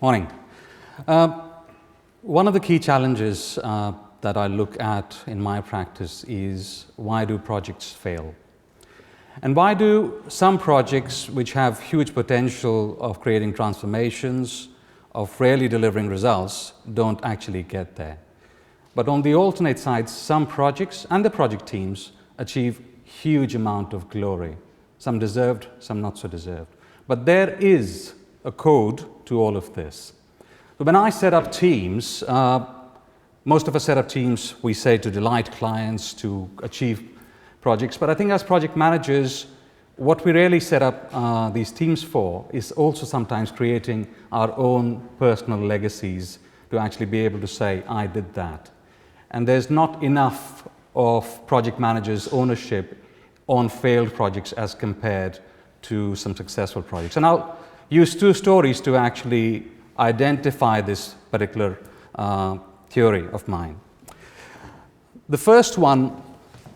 Morning. One of the key challenges that I look at in my practice is why do projects fail? And why do some projects which have huge potential of creating transformations, of really delivering results, don't actually get there? But on the alternate side, some projects and the project teams achieve huge amount of glory. Some deserved, some not so deserved. But there is a code to all of this. So when I set up teams, most of us set up teams, we say, to delight clients, to achieve projects. But I think as project managers, what we really set up these teams for is also sometimes creating our own personal legacies to actually be able to say, I did that. And there's not enough of project managers' ownership on failed projects as compared to some successful projects. And I'll use two stories to actually identify this particular theory of mine. The first one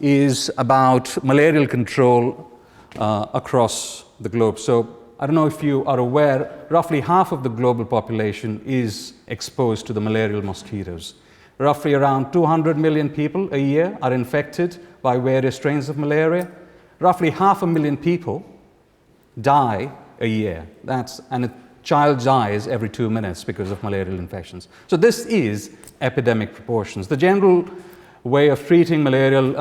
is about malarial control across the globe. So I don't know if you are aware, roughly half of the global population is exposed to the malarial mosquitoes. Roughly around 200 million people a year are infected by various strains of malaria. Roughly 500,000 people die a year. And a child dies every 2 minutes because of malarial infections. So this is epidemic proportions. The general way of treating malarial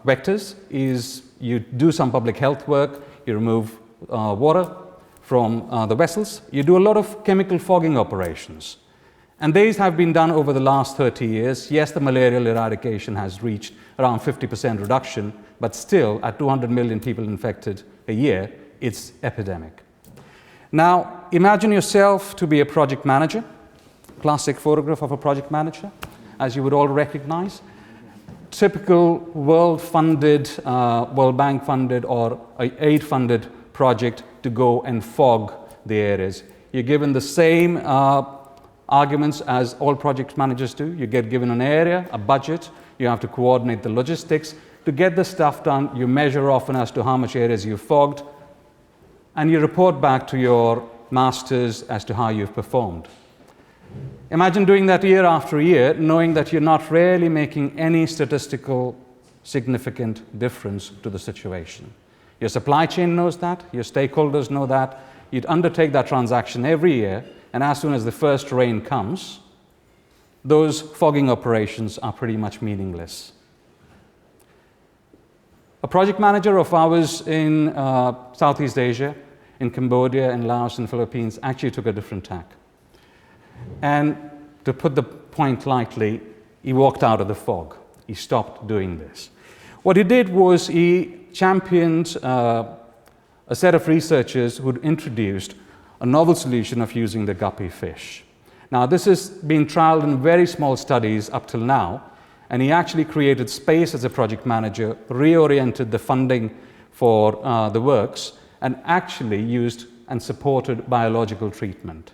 vectors is you do some public health work, you remove water from the vessels, you do a lot of chemical fogging operations. And these have been done over the last 30 years. Yes, the malarial eradication has reached around 50% reduction, but still at 200 million people infected a year, it's epidemic. Now, imagine yourself to be a project manager, classic photograph of a project manager, as you would all recognize. Typical World Bank funded or aid funded project to go and fog the areas. You're given the same arguments as all project managers do. You get given an area, a budget, you have to coordinate the logistics. To get the stuff done, you measure often as to how much areas you've fogged, and you report back to your masters as to how you've performed. Imagine doing that year after year, knowing that you're not really making any statistical significant difference to the situation. Your supply chain knows that, your stakeholders know that. You'd undertake that transaction every year, and as soon as the first rain comes, those fogging operations are pretty much meaningless. A project manager of ours in Southeast Asia, in Cambodia, in Laos, and Philippines, actually took a different tack. And to put the point lightly, he walked out of the fog. He stopped doing this. What he did was he championed a set of researchers who'd introduced a novel solution of using the guppy fish. Now, this has been trialed in very small studies up till now, and he actually created space as a project manager, reoriented the funding for the works, and actually used and supported biological treatment.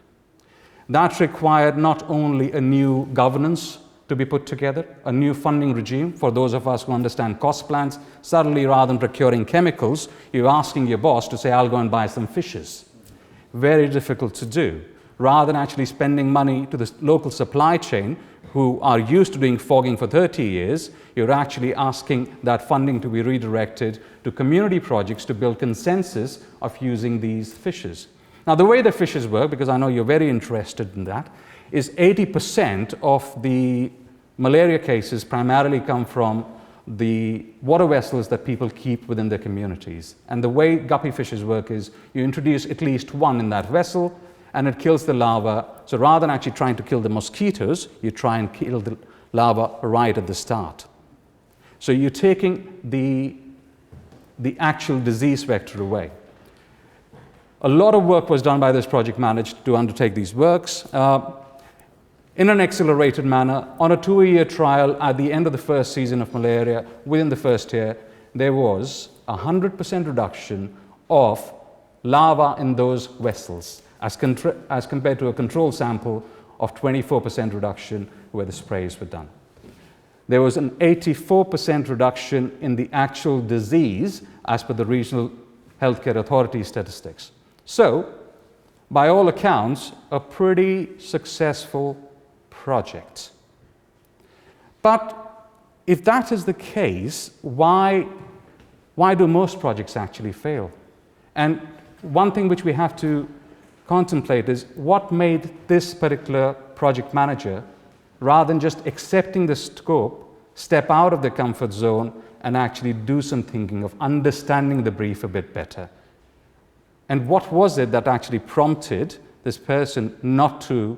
That required not only a new governance to be put together, a new funding regime for those of us who understand cost plans. Suddenly, rather than procuring chemicals, you're asking your boss to say, I'll go and buy some fishes. Very difficult to do. Rather than actually spending money to the local supply chain, who are used to doing fogging for 30 years, you're actually asking that funding to be redirected to community projects to build consensus of using these fishes. Now, the way the fishes work, because I know you're very interested in that, is 80% of the malaria cases primarily come from the water vessels that people keep within their communities. And the way guppy fishes work is you introduce at least one in that vessel, and it kills the larva. So rather than actually trying to kill the mosquitoes, you try and kill the larva right at the start. So you're taking the actual disease vector away. A lot of work was done by this project manager to undertake these works in an accelerated manner. On a 2-year trial, at the end of the first season of malaria, within the first year, there was a 100% reduction of larvae in those vessels, as compared to a control sample of 24% reduction where the sprays were done. There was an 84% reduction in the actual disease as per the regional healthcare authority statistics. So by all accounts, a pretty successful project. But if that is the case, why do most projects actually fail? And one thing which we have to contemplate is what made this particular project manager, rather than just accepting the scope, step out of the comfort zone and actually do some thinking of understanding the brief a bit better. And what was it that actually prompted this person not to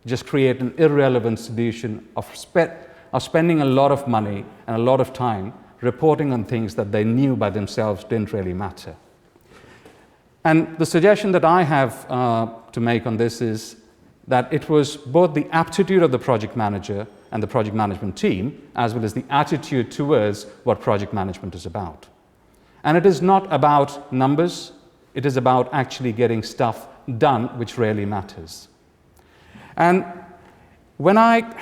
just create an irrelevant solution of spending a lot of money and a lot of time reporting on things that they knew by themselves didn't really matter? And the suggestion that I have to make on this is that it was both the aptitude of the project manager and the project management team, as well as the attitude towards what project management is about. And it is not about numbers, it is about actually getting stuff done, which really matters. And when I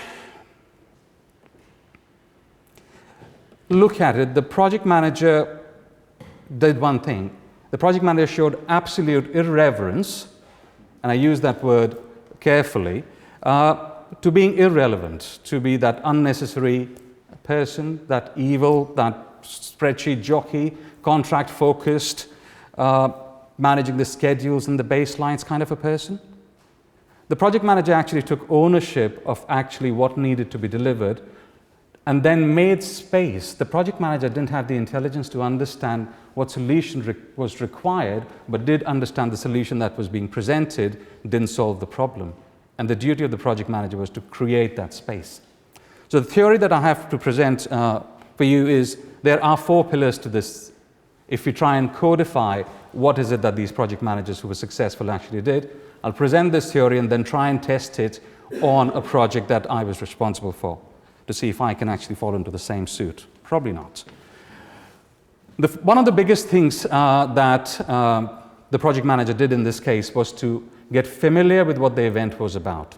look at it, the project manager did one thing. The project manager showed absolute irreverence, and I use that word carefully, to being irrelevant, to be that unnecessary person, that evil, that spreadsheet jockey, contract focused, managing the schedules and the baselines kind of a person. The project manager actually took ownership of actually what needed to be delivered and then made space. The project manager didn't have the intelligence to understand what solution was required, but did understand the solution that was being presented didn't solve the problem. And the duty of the project manager was to create that space. So the theory that I have to present for you is there are 4 pillars to this. If we try and codify what is it that these project managers who were successful actually did, I'll present this theory and then try and test it on a project that I was responsible for to see if I can actually fall into the same suit. Probably not. One of the biggest things that the project manager did in this case was to get familiar with what the event was about.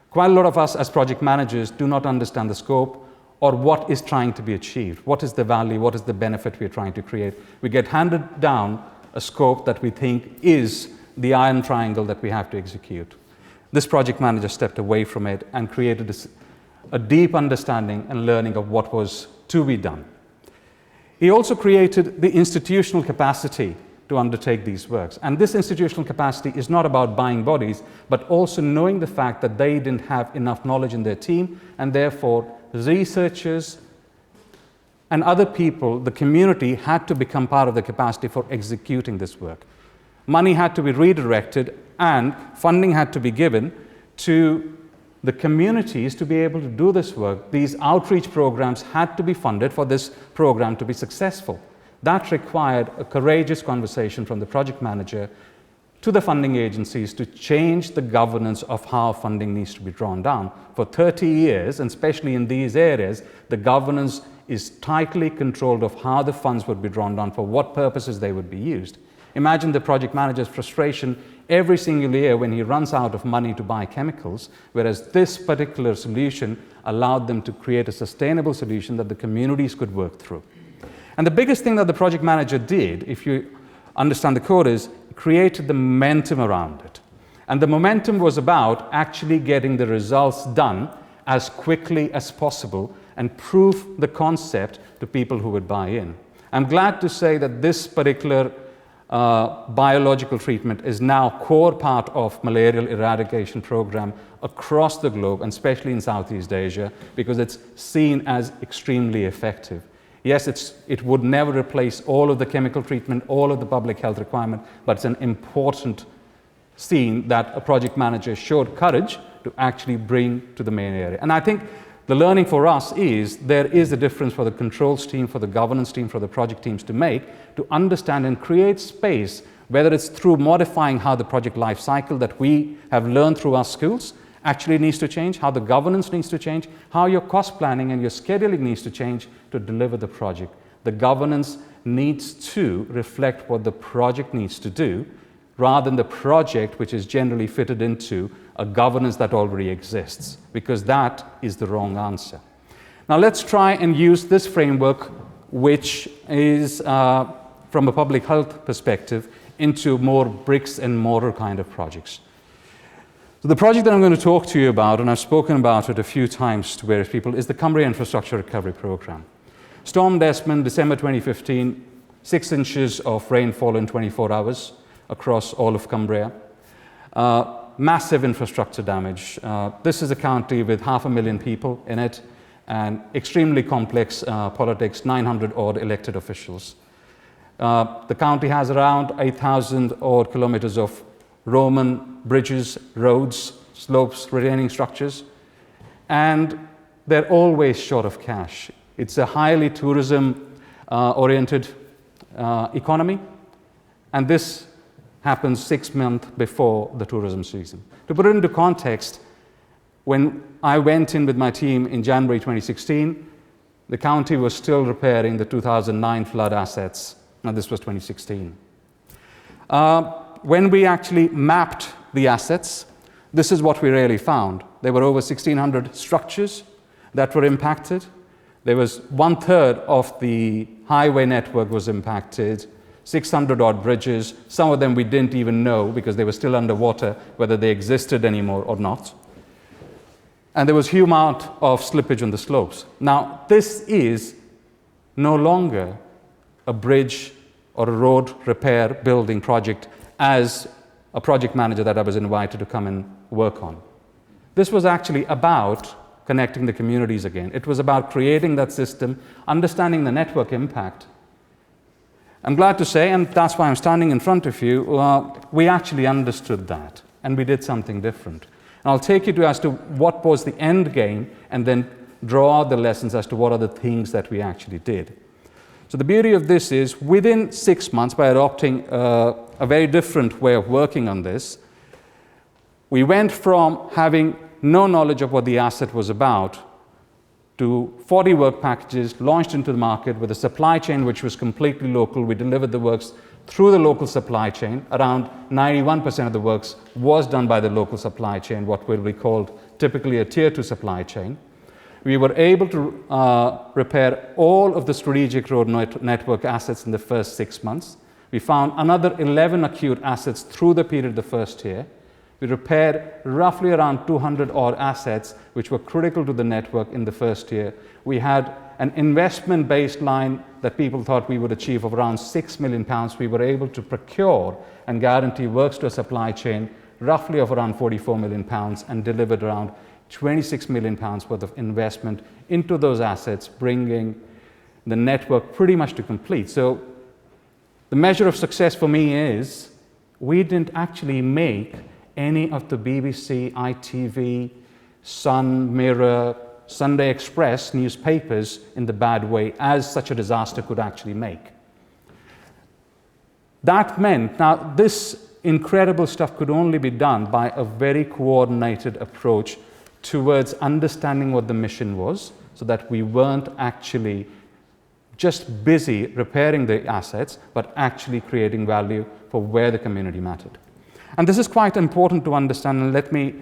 Quite a lot of us as project managers do not understand the scope or what is trying to be achieved. What is the value? What is the benefit we're trying to create? We get handed down a scope that we think is the iron triangle that we have to execute. This project manager stepped away from it and created a deep understanding and learning of what was to be done. He also created the institutional capacity to undertake these works. And this institutional capacity is not about buying bodies, but also knowing the fact that they didn't have enough knowledge in their team, and therefore researchers and other people, the community, had to become part of the capacity for executing this work. Money had to be redirected and funding had to be given to the communities to be able to do this work. These outreach programs had to be funded for this program to be successful. That required a courageous conversation from the project manager to the funding agencies to change the governance of how funding needs to be drawn down. For 30 years, and especially in these areas, the governance is tightly controlled of how the funds would be drawn down, for what purposes they would be used. Imagine the project manager's frustration every single year when he runs out of money to buy chemicals, whereas this particular solution allowed them to create a sustainable solution that the communities could work through. And the biggest thing that the project manager did, if you understand the code, is created the momentum around it. And the momentum was about actually getting the results done as quickly as possible and prove the concept to people who would buy in. I'm glad to say that this particular biological treatment is now core part of malarial eradication program across the globe, and especially in Southeast Asia, because it's seen as extremely effective. Yes, it would never replace all of the chemical treatment, all of the public health requirement, but it's an important scene that a project manager showed courage to actually bring to the main area. And I think the learning for us is there is a difference for the controls team, for the governance team, for the project teams to make, to understand and create space, whether it's through modifying how the project life cycle that we have learned through our schools actually needs to change, how the governance needs to change, how your cost planning and your scheduling needs to change to deliver the project. The governance needs to reflect what the project needs to do, rather than the project which is generally fitted into a governance that already exists, because that is the wrong answer. Now let's try and use this framework, which is from a public health perspective, into more bricks and mortar kind of projects. So the project that I'm going to talk to you about, and I've spoken about it a few times to various people, is the Cumbria Infrastructure Recovery Programme. Storm Desmond, December 2015, 6 inches of rainfall in 24 hours across all of Cumbria. Massive infrastructure damage. This is a county with 500,000 people in it, and extremely complex politics, 900 odd elected officials. The county has around 8,000 odd kilometers of Roman bridges, roads, slopes, retaining structures, and they're always short of cash. It's a highly tourism oriented economy, and this happens 6 months before the tourism season. To put it into context, when I went in with my team in January 2016, the county was still repairing the 2009 flood assets. Now this was 2016. When we actually mapped the assets, this is what we really found. There were over 1,600 structures that were impacted. There was 1/3 of the highway network was impacted, 600 odd bridges. Some of them we didn't even know because they were still underwater whether they existed anymore or not. And there was a huge amount of slippage on the slopes. Now, this is no longer a bridge or a road repair building project as a project manager that I was invited to come and work on. This was actually about connecting the communities again. It was about creating that system, understanding the network impact. I'm glad to say, and that's why I'm standing in front of you, we actually understood that, and we did something different. And I'll take you to as to what was the end game, and then draw out the lessons as to what are the things that we actually did. So the beauty of this is, within 6 months, by adopting a very different way of working on this, we went from having no knowledge of what the asset was about to 40 work packages launched into the market with a supply chain which was completely local. We delivered the works through the local supply chain. Around 91% of the works was done by the local supply chain, what will be called typically a tier 2 supply chain. We were able to repair all of the strategic road network assets in the first 6 months. We found another 11 acute assets through the period of the first year. We repaired roughly around 200 odd assets which were critical to the network in the first year. We had an investment baseline that people thought we would achieve of around £6 million. We were able to procure and guarantee works to a supply chain roughly of around £44 million and delivered around £26 million worth of investment into those assets, bringing the network pretty much to complete. So the measure of success for me is we didn't actually make any of the BBC, ITV, Sun, Mirror, Sunday Express newspapers in the bad way as such a disaster could actually make. That meant, now this incredible stuff could only be done by a very coordinated approach towards understanding what the mission was, so that we weren't actually just busy repairing the assets, but actually creating value for where the community mattered. And this is quite important to understand, and let me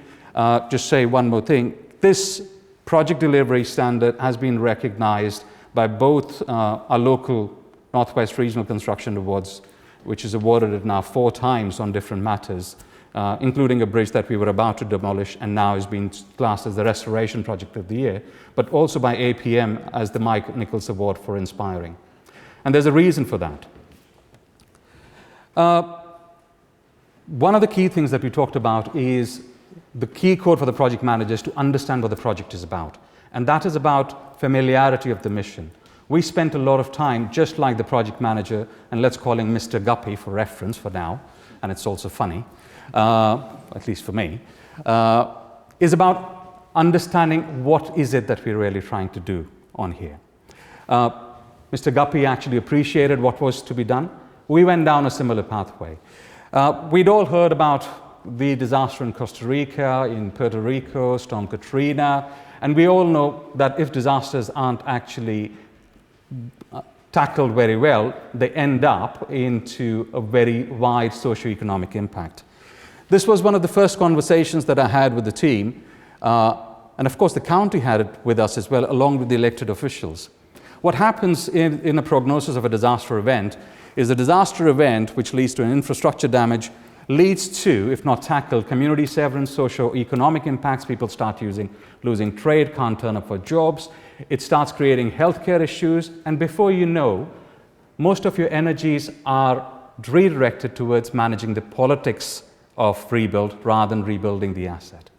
just say one more thing. This project delivery standard has been recognized by both our local Northwest Regional Construction Awards, which is awarded it now 4 times on different matters, including a bridge that we were about to demolish and now is being classed as the Restoration Project of the Year, but also by APM as the Mike Nichols Award for Inspiring. And there's a reason for that. One of the key things that we talked about is the key code for the project managers to understand what the project is about. And that is about familiarity of the mission. We spent a lot of time, just like the project manager, and let's call him Mr. Guppy for reference for now, and it's also funny, at least for me, is about understanding what is it that we're really trying to do on here. Mr. Guppy actually appreciated what was to be done. We went down a similar pathway. We'd all heard about the disaster in Costa Rica, in Puerto Rico, Storm Katrina, and we all know that if disasters aren't actually tackled very well, they end up into a very wide socioeconomic impact. This was one of the first conversations that I had with the team, and of course the county had it with us as well, along with the elected officials. What happens in a prognosis of a disaster event is a disaster event which leads to an infrastructure damage, leads to, if not tackled, community severance, socio-economic impacts. People start losing trade, can't turn up for jobs. It starts creating healthcare issues, and before you know, most of your energies are redirected towards managing the politics of rebuild rather than rebuilding the asset.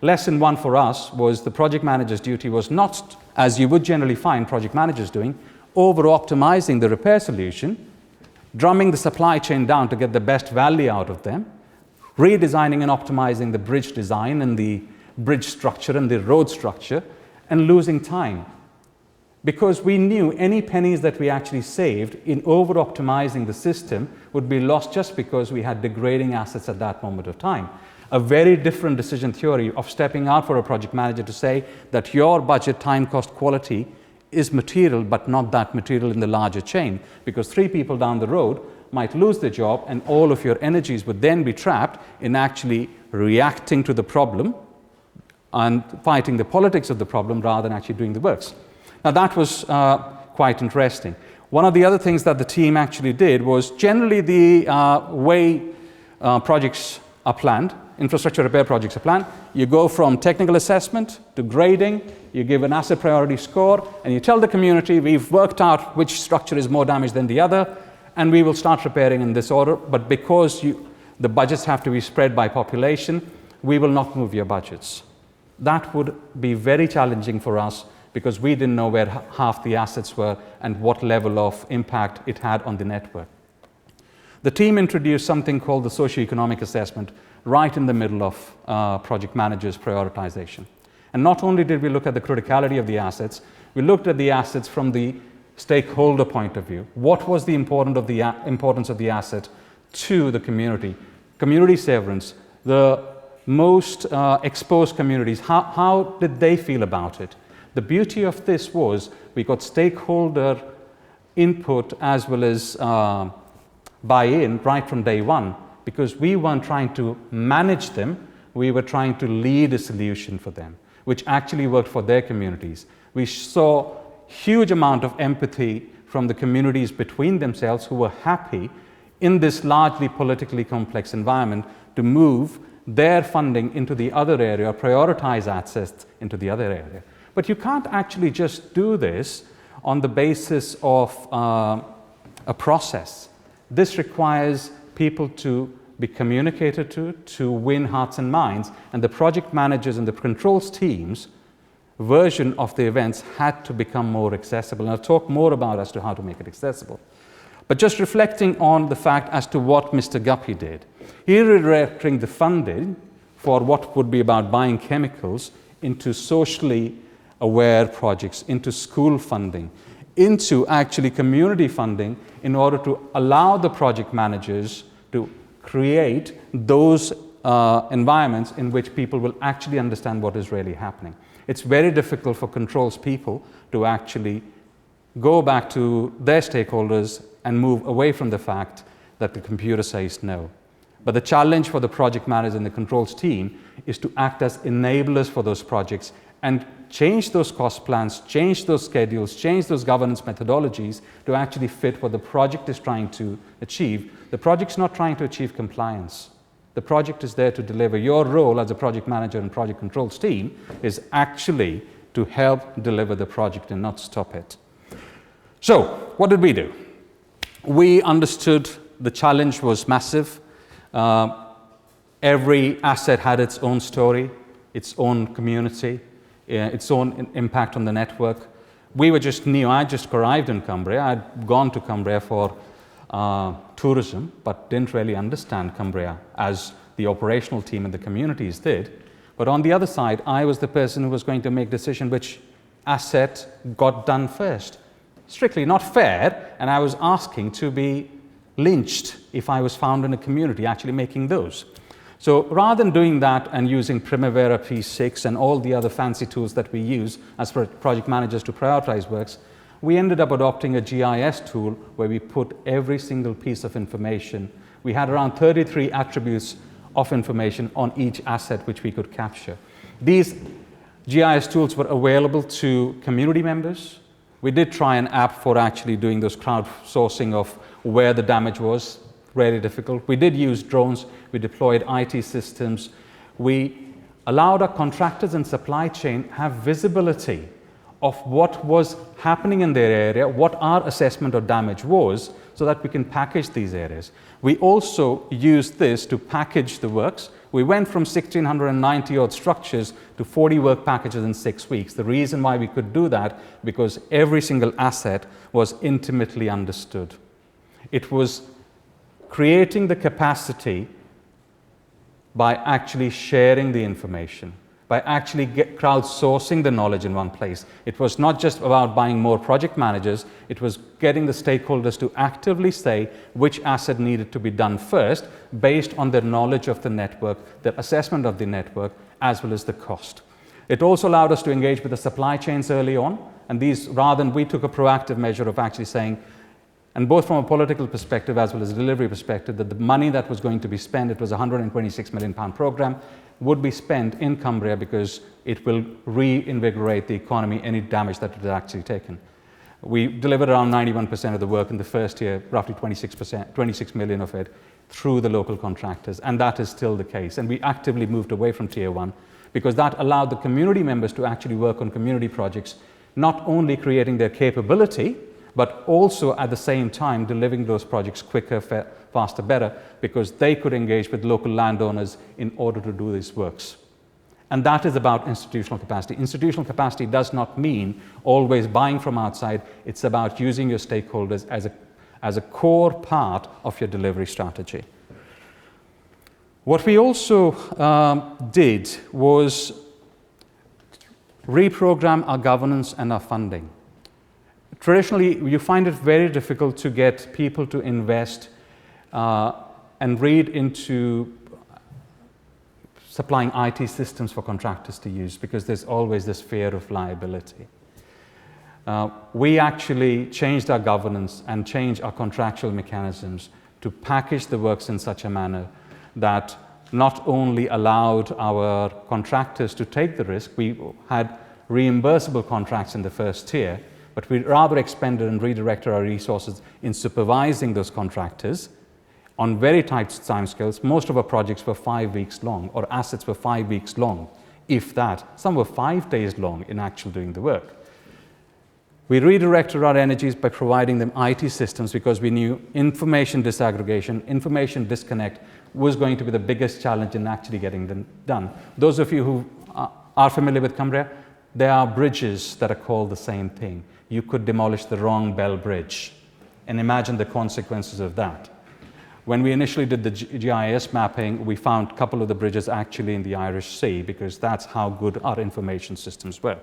Lesson one for us was the project manager's duty was not, as you would generally find project managers doing, over-optimizing the repair solution, drumming the supply chain down to get the best value out of them, redesigning and optimizing the bridge design and the bridge structure and the road structure, and losing time. Because we knew any pennies that we actually saved in over-optimizing the system would be lost just because we had degrading assets at that moment of time. A very different decision theory of stepping out for a project manager to say that your budget, time, cost, quality is material, but not that material in the larger chain, because 3 people down the road might lose their job and all of your energies would then be trapped in actually reacting to the problem and fighting the politics of the problem rather than actually doing the works. Now that was quite interesting. One of the other things that the team actually did was generally the way projects are planned, infrastructure repair projects are planned, you go from technical assessment to grading, you give an asset priority score, and you tell the community we've worked out which structure is more damaged than the other, and we will start repairing in this order, but because the budgets have to be spread by population, we will not move your budgets. That would be very challenging for us because we didn't know where half the assets were and what level of impact it had on the network. The team introduced something called the socio-economic assessment right in the middle of project managers' prioritization. And not only did we look at the criticality of the assets, we looked at the assets from the stakeholder point of view. What was the importance of the asset to the community? Community severance, the most exposed communities, how did they feel about it? The beauty of this was we got stakeholder input as well as buy-in right from day one, because we weren't trying to manage them, we were trying to lead a solution for them, which actually worked for their communities. We saw huge amount of empathy from the communities between themselves who were happy in this largely politically complex environment to move their funding into the other area, prioritize assets into the other area. But you can't actually just do this on the basis of a process. This requires people to be communicated to win hearts and minds, and the project managers and the controls teams version of the events had to become more accessible. And I'll talk more about as to how to make it accessible. But just reflecting on the fact as to what Mr. Guppy did, he redirecting the funding for what would be about buying chemicals into socially aware projects, into school funding, into actually community funding in order to allow the project managers to create those environments in which people will actually understand what is really happening. It's very difficult for controls people to actually go back to their stakeholders and move away from the fact that the computer says no. But the challenge for the project manager and the controls team is to act as enablers for those projects and change those cost plans, change those schedules, change those governance methodologies to actually fit what the project is trying to achieve. The project's not trying to achieve compliance. The project is there to deliver. Your role as a project manager and project controls team is actually to help deliver the project and not stop it. So, what did we do? We understood the challenge was massive. Every asset had its own story, its own community, its own impact on the network. We were just new. I just arrived in Cumbria. I'd gone to Cumbria for tourism, but didn't really understand Cumbria as the operational team and the communities did. But on the other side, I was the person who was going to make decision which asset got done first. Strictly not fair, and I was asking to be lynched if I was found in a community actually making those. So rather than doing that and using Primavera P6 and all the other fancy tools that we use as project managers to prioritize works, we ended up adopting a GIS tool where we put every single piece of information. We had around 33 attributes of information on each asset which we could capture. These GIS tools were available to community members, We did try an app for actually doing those crowdsourcing of where the damage was, really difficult. We did use drones, we deployed IT systems, we allowed our contractors and supply chain have visibility of what was happening in their area, what our assessment of damage was, so that we can package these areas. We also used this to package the works. We went from 1,690 odd structures to 40 work packages in 6 weeks. The reason why we could do that, because every single asset was intimately understood. It was creating the capacity by actually sharing the information, by actually crowdsourcing the knowledge in one place. It was not just about buying more project managers, it was getting the stakeholders to actively say which asset needed to be done first based on their knowledge of the network, their assessment of the network, as well as the cost. It also allowed us to engage with the supply chains early on, and these, rather than we took a proactive measure of actually saying, and both from a political perspective as well as a delivery perspective, that the money that was going to be spent, it was a £126 million program, would be spent in Cumbria because it will reinvigorate the economy, any damage that it had actually taken. We delivered around 91% of the work in the first year, roughly 26 million of it, through the local contractors, and that is still the case. And we actively moved away from Tier 1 because that allowed the community members to actually work on community projects, not only creating their capability, but also at the same time delivering those projects quicker, faster, better, because they could engage with local landowners in order to do these works. And that is about institutional capacity. Institutional capacity does not mean always buying from outside. It's about using your stakeholders as a core part of your delivery strategy. What we also did was reprogram our governance and our funding. Traditionally, you find it very difficult to get people to invest and read into supplying IT systems for contractors to use because there's always this fear of liability. We actually changed our governance and changed our contractual mechanisms to package the works in such a manner that not only allowed our contractors to take the risk, we had reimbursable contracts in the first tier, but we rather expended and redirected our resources in supervising those contractors on very tight timescales. Most of our projects were 5 weeks long, or assets were 5 weeks long, if that. Some were 5 days long in actual doing the work. We redirected our energies by providing them IT systems because we knew information disaggregation, information disconnect was going to be the biggest challenge in actually getting them done. Those of you who are familiar with Cumbria, there are bridges that are called the same thing. You could demolish the wrong Bell Bridge, and imagine the consequences of that. When we initially did the GIS mapping, we found a couple of the bridges actually in the Irish Sea because that's how good our information systems were.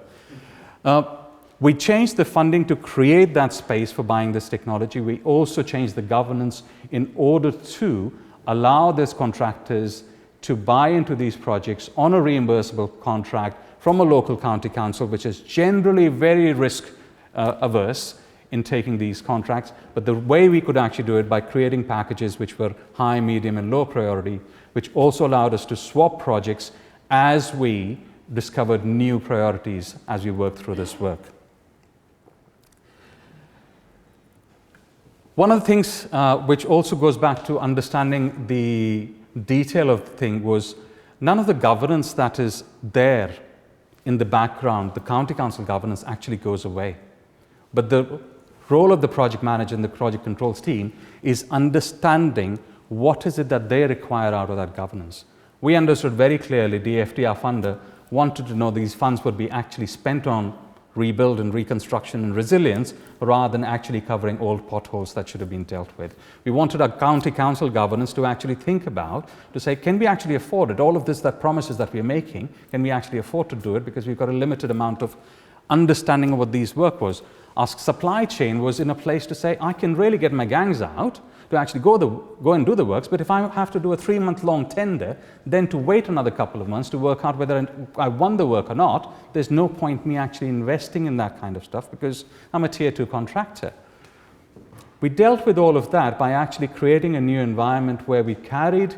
We changed the funding to create that space for buying this technology. We also changed the governance in order to allow these contractors to buy into these projects on a reimbursable contract from a local county council, which is generally very risk averse in taking these contracts, but the way we could actually do it by creating packages which were high, medium, and low priority, which also allowed us to swap projects as we discovered new priorities as we worked through this work. One of the things which also goes back to understanding the detail of the thing was none of the governance that is there in the background, the county council governance actually goes away. But the role of the project manager and the project controls team is understanding what is it that they require out of that governance. We understood very clearly, DFT, our funder, wanted to know these funds would be actually spent on rebuild and reconstruction and resilience rather than actually covering old potholes that should have been dealt with. We wanted our county council governance to actually think about, to say, can we actually afford it? All of this that promises that we're making, can we actually afford to do it? Because we've got a limited amount of understanding of what these work was. Our supply chain was in a place to say, I can really get my gangs out to actually go and do the works, but if I have to do a 3-month-long tender, then to wait another couple of months to work out whether I won the work or not, there's no point me actually investing in that kind of stuff because I'm a Tier 2 contractor. We dealt with all of that by actually creating a new environment where we carried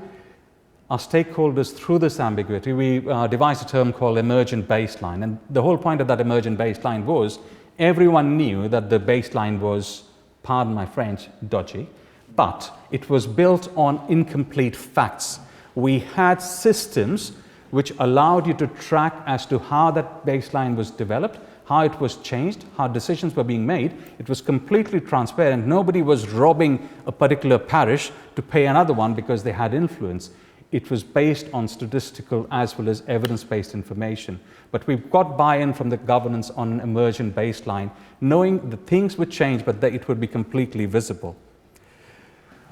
our stakeholders through this ambiguity. We devised a term called emergent baseline, and the whole point of that emergent baseline was Everyone knew that the baseline was, pardon my French, dodgy, but it was built on incomplete facts. We had systems which allowed you to track as to how that baseline was developed, how it was changed, how decisions were being made. It was completely transparent. Nobody was robbing a particular parish to pay another one because they had influence. It was based on statistical as well as evidence-based information. But we've got buy-in from the governance on an emergent baseline, knowing that things would change, but that it would be completely visible.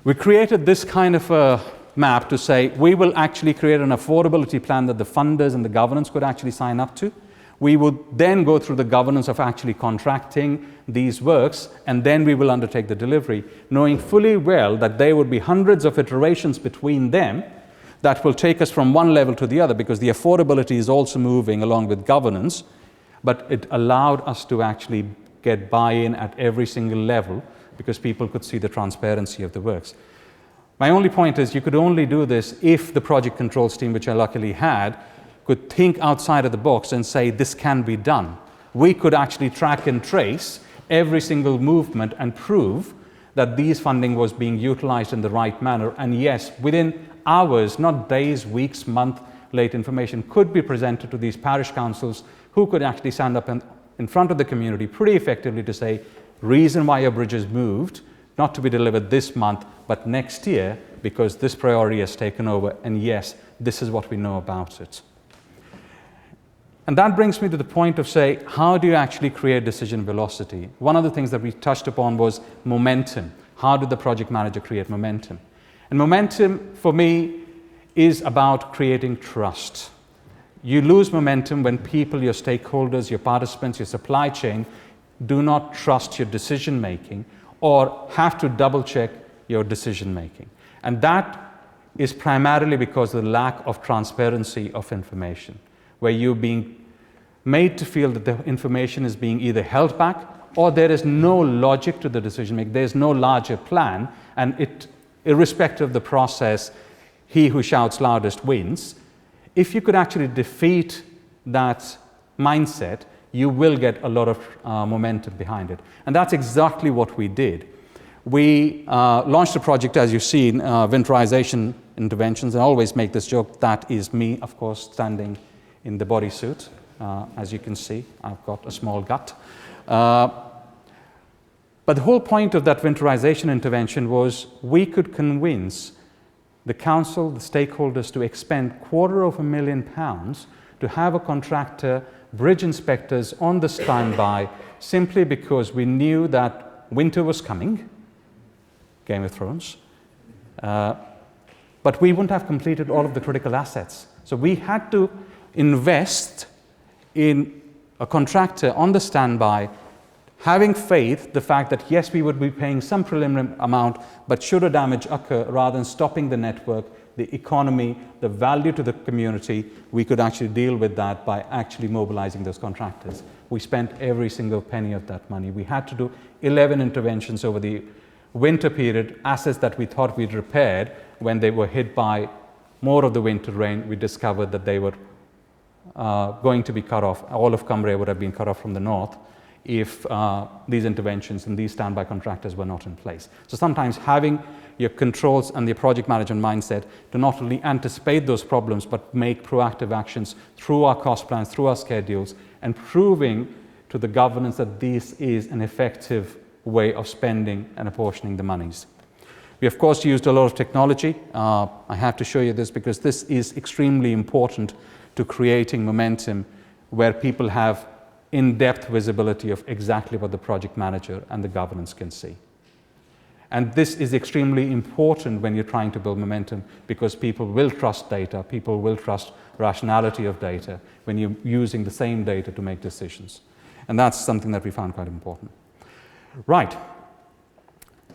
We created this kind of a map to say we will actually create an affordability plan that the funders and the governance could actually sign up to. We would then go through the governance of actually contracting these works, and then we will undertake the delivery, knowing fully well that there would be hundreds of iterations between them that will take us from one level to the other, because the affordability is also moving along with governance, but it allowed us to actually get buy-in at every single level because people could see the transparency of the works. My only point is you could only do this if the project controls team, which I luckily had, could think outside of the box and say this can be done. We could actually track and trace every single movement and prove that these funding was being utilized in the right manner. And yes, within hours, not days, weeks, months, late information could be presented to these parish councils who could actually stand up in front of the community pretty effectively to say, reason why your bridge is moved, not to be delivered this month, but next year, because this priority has taken over, and yes, this is what we know about it. And that brings me to the point of say, how do you actually create decision velocity? One of the things that we touched upon was momentum. How did the project manager create momentum? And momentum, for me, is about creating trust. You lose momentum when people, your stakeholders, your participants, your supply chain, do not trust your decision making or have to double check your decision making. And that is primarily because of the lack of transparency of information, where you're being made to feel that the information is being either held back or there is no logic to the decision making, there's no larger plan, and it, irrespective of the process, he who shouts loudest wins. If you could actually defeat that mindset, you will get a lot of momentum behind it. And that's exactly what we did. We launched a project, as you've seen, winterization interventions. I always make this joke, that is me, of course, standing in the bodysuit. As you can see, I've got a small gut. But the whole point of that winterization intervention was we could convince the council, the stakeholders, to expend £250,000 to have a contractor, bridge inspectors on the standby, simply because we knew that winter was coming, Game of Thrones, but we wouldn't have completed all of the critical assets. So we had to invest in a contractor on the standby, having faith, the fact that yes, we would be paying some preliminary amount, but should a damage occur, rather than stopping the network, the economy, the value to the community, we could actually deal with that by actually mobilizing those contractors. We spent every single penny of that money. We had to do 11 interventions over the winter period, assets that we thought we'd repaired. When they were hit by more of the winter rain, we discovered that they were going to be cut off. All of Cumbria would have been cut off from the north if these interventions and these standby contractors were not in place. So sometimes having your controls and the project management mindset to not only anticipate those problems, but make proactive actions through our cost plans, through our schedules, and proving to the governance that this is an effective way of spending and apportioning the monies. We, of course, used a lot of technology. I have to show you this because this is extremely important to creating momentum where people have in-depth visibility of exactly what the project manager and the governance can see. And this is extremely important when you're trying to build momentum, because people will trust data, people will trust rationality of data when you're using the same data to make decisions. And that's something that we found quite important. Right.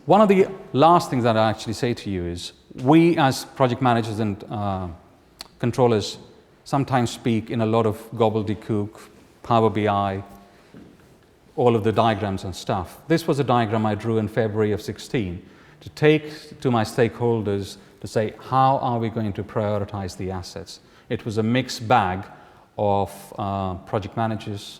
One of the last things that I actually say to you is, we as project managers and controllers sometimes speak in a lot of gobbledygook, Power BI, all of the diagrams and stuff. This was a diagram I drew in February of 16 to take to my stakeholders to say, how are we going to prioritize the assets? It was a mixed bag of project managers,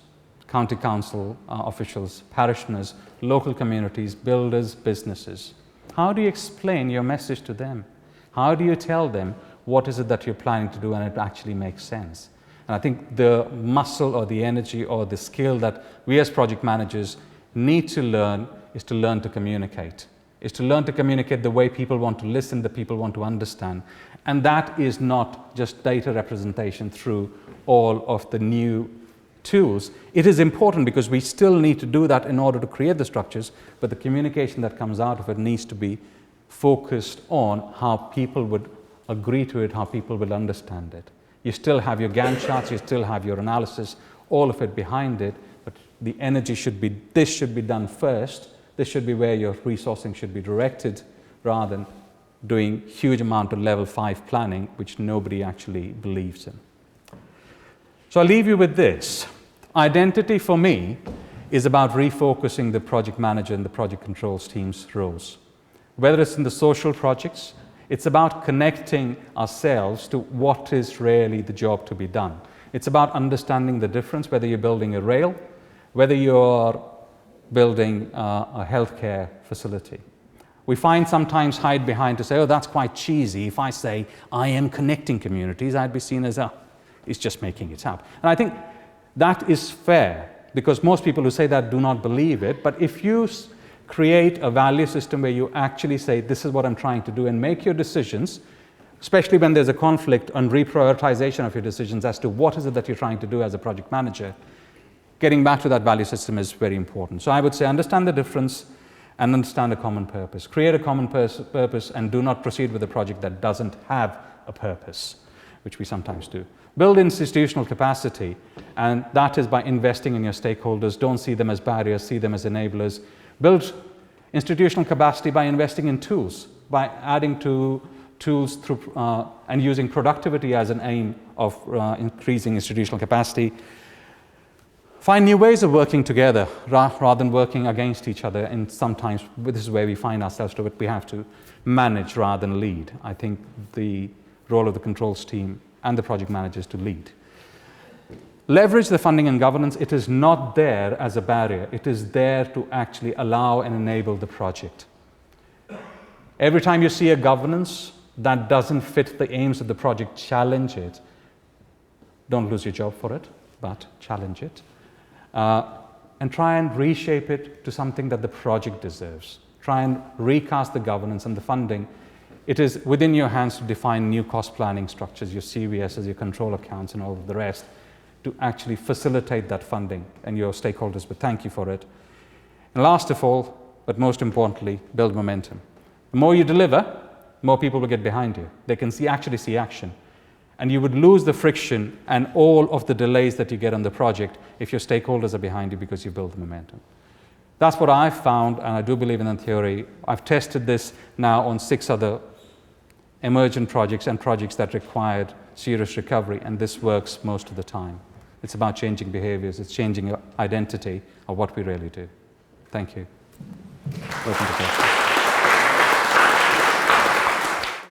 county council officials, parishioners, local communities, builders, businesses. How do you explain your message to them? How do you tell them what is it that you're planning to do and it actually makes sense? And I think the muscle or the energy or the skill that we as project managers need to learn is to learn to communicate. Is to learn to communicate the way people want to listen, the people want to understand. And that is not just data representation through all of the new tools. It is important because we still need to do that in order to create the structures, but the communication that comes out of it needs to be focused on how people would agree to it, how people will understand it. You still have your Gantt charts, you still have your analysis, all of it behind it, but the energy should be, this should be done first, this should be where your resourcing should be directed, rather than doing huge amount of level 5 planning, which nobody actually believes in. So I'll leave you with this. Identity for me is about refocusing the project manager and the project controls team's roles. Whether it's in the social projects, it's about connecting ourselves to what is really the job to be done. It's about understanding the difference, whether you're building a rail, whether you're building a healthcare facility. We find sometimes hide behind to say, oh, that's quite cheesy. If I say, I am connecting communities, I'd be seen as, he's just making it up. And I think that is fair, because most people who say that do not believe it. But if you create a value system where you actually say, this is what I'm trying to do, and make your decisions, especially when there's a conflict on reprioritization of your decisions as to what is it that you're trying to do as a project manager, getting back to that value system is very important. So I would say understand the difference and understand a common purpose. Create a common purpose and do not proceed with a project that doesn't have a purpose, which we sometimes do. Build institutional capacity, and that is by investing in your stakeholders. Don't see them as barriers, see them as enablers. Build institutional capacity by investing in tools, by adding to tools through, and using productivity as an aim of increasing institutional capacity. Find new ways of working together rather than working against each other, and sometimes this is where we find ourselves to it. We have to manage rather than lead. I think the role of the controls team and the project managers to lead. Leverage the funding and governance. It is not there as a barrier. It is there to actually allow and enable the project. Every time you see a governance that doesn't fit the aims of the project, challenge it. Don't lose your job for it, but challenge it. And try and reshape it to something that the project deserves. Try and recast the governance and the funding. It is within your hands to define new cost planning structures, your CVSs, your control accounts, and all of the rest, to actually facilitate that funding, and your stakeholders would thank you for it. And last of all, but most importantly, build momentum. The more you deliver, more people will get behind you. They can actually see action. And you would lose the friction and all of the delays that you get on the project if your stakeholders are behind you because you build the momentum. That's what I've found, and I do believe in that theory. I've tested this now on 6 other emergent projects and projects that required serious recovery, and this works most of the time. It's about changing behaviors. It's changing your identity of what we really do. Thank you. Open to questions.